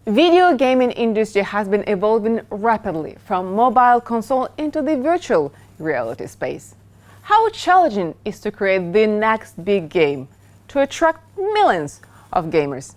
Video gaming industry has been evolving rapidly from mobile console into the virtual reality space. How challenging is to create the next big game to attract millions of gamers?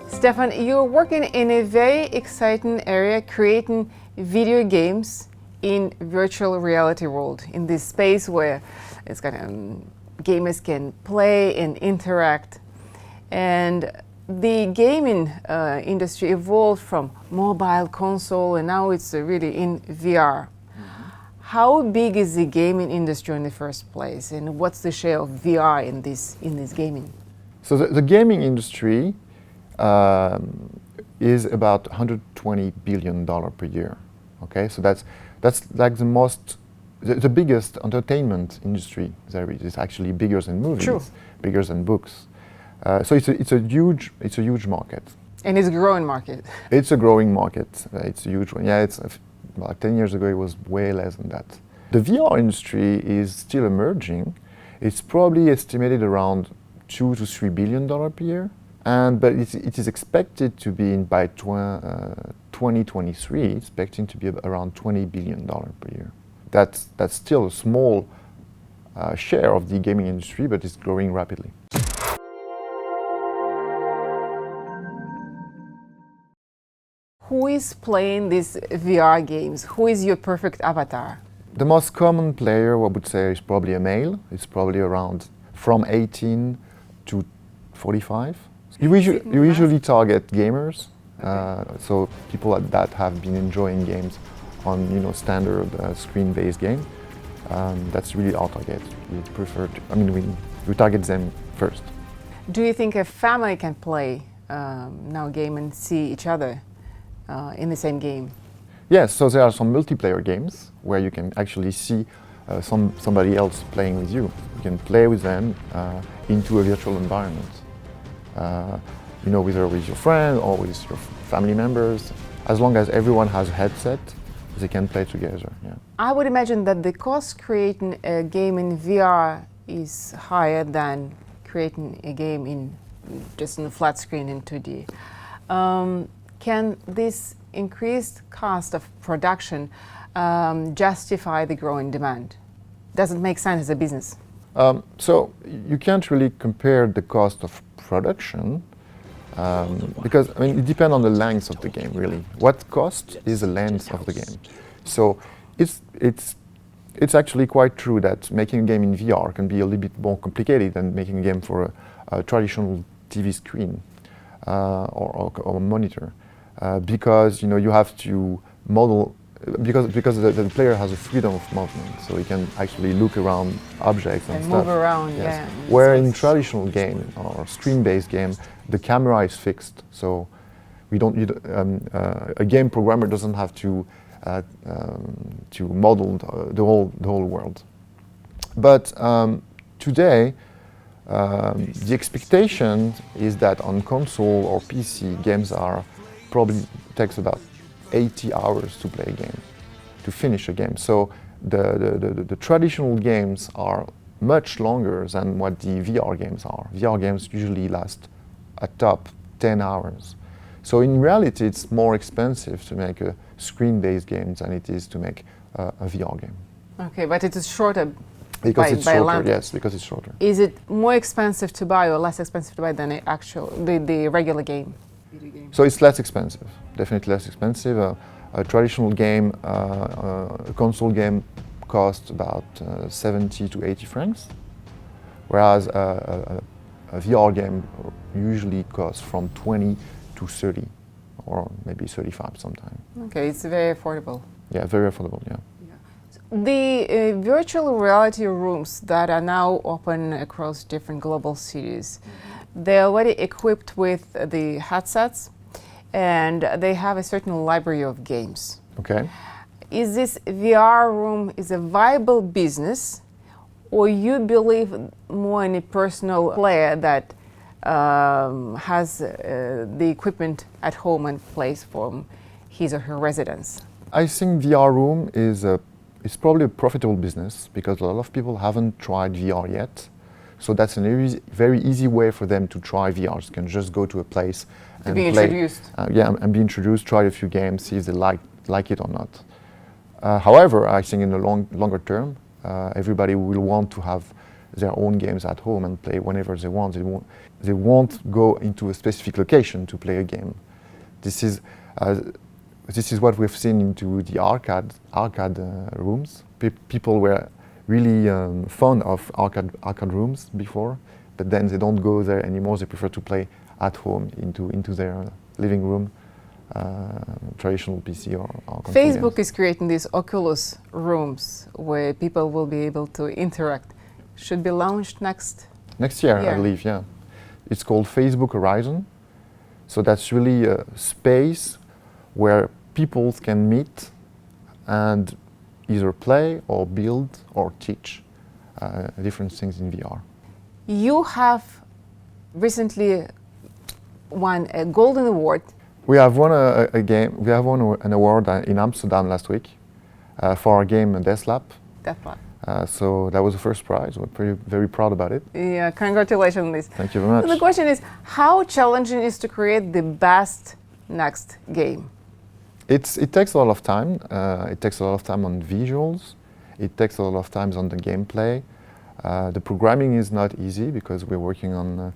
Stephane, you're working in a very exciting area, creating video games in virtual reality world, in this space where it's gamers can play and interact. And the gaming industry evolved from mobile console, and now it's really in VR. How big is the gaming industry in the first place, and what's the share of VR in this gaming? So the gaming industry is about $120 billion per year. Okay, so that's like the biggest entertainment industry there is. It's actually bigger than movies, True. Bigger than books. So it's a huge market. And it's a growing market. It's a growing market. It's a huge one. Yeah, it's about 10 years ago it was way less than that. The VR industry is still emerging. It's probably estimated around $2 to $3 billion per year. But it is expected to be by 2023, expecting to be around $20 billion per year. That's still a small share of the gaming industry, but it's growing rapidly. Who is playing these VR games? Who is your perfect avatar? The most common player, I would say, is probably a male. It's probably around from 18 to 45. You usually target gamers, so people that have been enjoying games on standard screen-based game. That's really our target. We prefer we target them first. Do you think a family can play now game and see each other in the same game? Yes, so there are some multiplayer games where you can actually see somebody else playing with you. You can play with them into a virtual environment. Whether with your friend or with your family members, as long as everyone has a headset, they can play together. Yeah. I would imagine that the cost creating a game in VR is higher than creating a game just in a flat screen in 2D. Can this increased cost of production justify the growing demand? Does it make sense as a business? So you can't really compare the cost of production because it depends on the length of the game, really. What cost is the length of the game? So it's actually quite true that making a game in VR can be a little bit more complicated than making a game for a traditional TV screen or monitor, because you have to model. Because the player has a freedom of movement, so he can actually look around objects and stuff. Move around, yes. Yeah. Where in traditional game or screen-based game, the camera is fixed, so a game programmer doesn't have to model the whole world. But today, the expectation is that on console or PC, games probably takes about 80 hours to play a game, to finish a game. So the traditional games are much longer than what the VR games are. VR games usually last at top 10 hours. So in reality, it's more expensive to make a screen-based game than it is to make a VR game. Okay, but it is shorter. Because it's shorter, yes, because it's shorter. Is it more expensive to buy or less expensive to buy than the regular game? So it's less expensive, definitely less expensive. A traditional game, a console game costs about 70 to 80 francs, whereas a VR game usually costs from 20 to 30, or maybe 35 sometimes. Okay, it's very affordable. Yeah, very affordable, yeah. The virtual reality rooms that are now open across different global cities, they're already equipped with the headsets and they have a certain library of games. Okay. Is this VR room is a viable business, or you believe more in a personal player that has the equipment at home and plays from his or her residence? I think VR room is probably a profitable business because a lot of people haven't tried VR yet. So that's a very easy way for them to try VR. You can just go to a place and be play. Introduced. And be introduced, try a few games, see if they like it or not. However, I think in the longer term, everybody will want to have their own games at home and play whenever they want. They won't go into a specific location to play a game. This is what we've seen into the arcade rooms. People were really fond of arcade rooms before, but then they don't go there anymore. They prefer to play at home into their living room, traditional PC or console Facebook games. is creating these Oculus rooms where people will be able to interact. Should be launched next year, year. I believe, yeah. It's called Facebook Horizon. So that's really a space where people can meet and either play or build or teach different things in VR. You have recently won a Golden Award. We have won a game. We have won an award in Amsterdam last week for our game Deathlap. Deathlap. So that was the first prize. We're very proud about it. Yeah, congratulations on this. Thank you very much. So the question is, how challenging is to create the best next game? It takes a lot of time. It takes a lot of time on visuals. It takes a lot of time on the gameplay. The programming is not easy because we're working on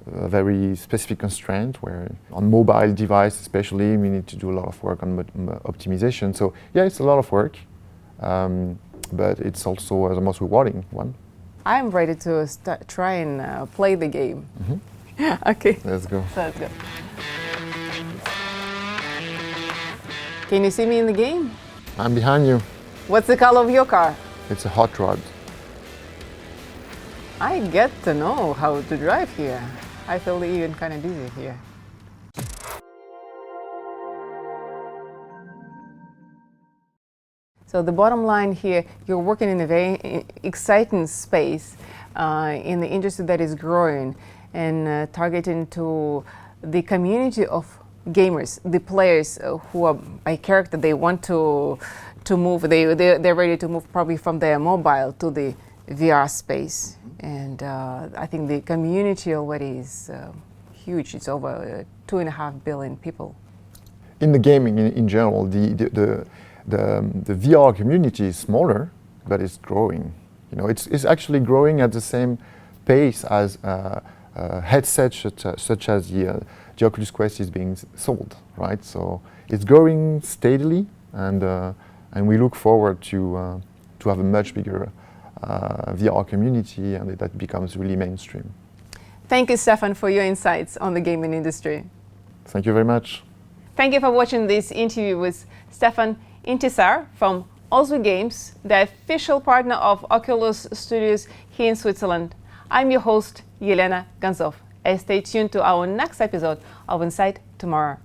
a very specific constraint where on mobile device especially we need to do a lot of work on optimization. So yeah, it's a lot of work, but it's also the most rewarding one. I'm ready to try and play the game. Mm-hmm. Okay. Let's go. Let's go. Can you see me in the game? I'm behind you. What's the color of your car? It's a hot rod. I get to know how to drive here. I feel even kind of dizzy here. So the bottom line here, you're working in a very exciting space in the industry that is growing and targeting to the community of gamers, the players who are by character, they want to move, they're ready to move probably from their mobile to the VR space. And I think the community already is huge. It's over 2.5 billion people. In the gaming in general, the VR community is smaller, but it's growing. You know, it's actually growing at the same pace as headsets such as the Oculus Quest is being sold, right? So it's growing steadily, and we look forward to have a much bigger VR community, and that becomes really mainstream. Thank you, Stephane, for your insights on the gaming industry. Thank you very much. Thank you for watching this interview with Stephane Intissar from OZWE Games, the official partner of Oculus Studios here in Switzerland. I'm your host, Yelena Ganzov. Stay tuned to our next episode of Insight tomorrow.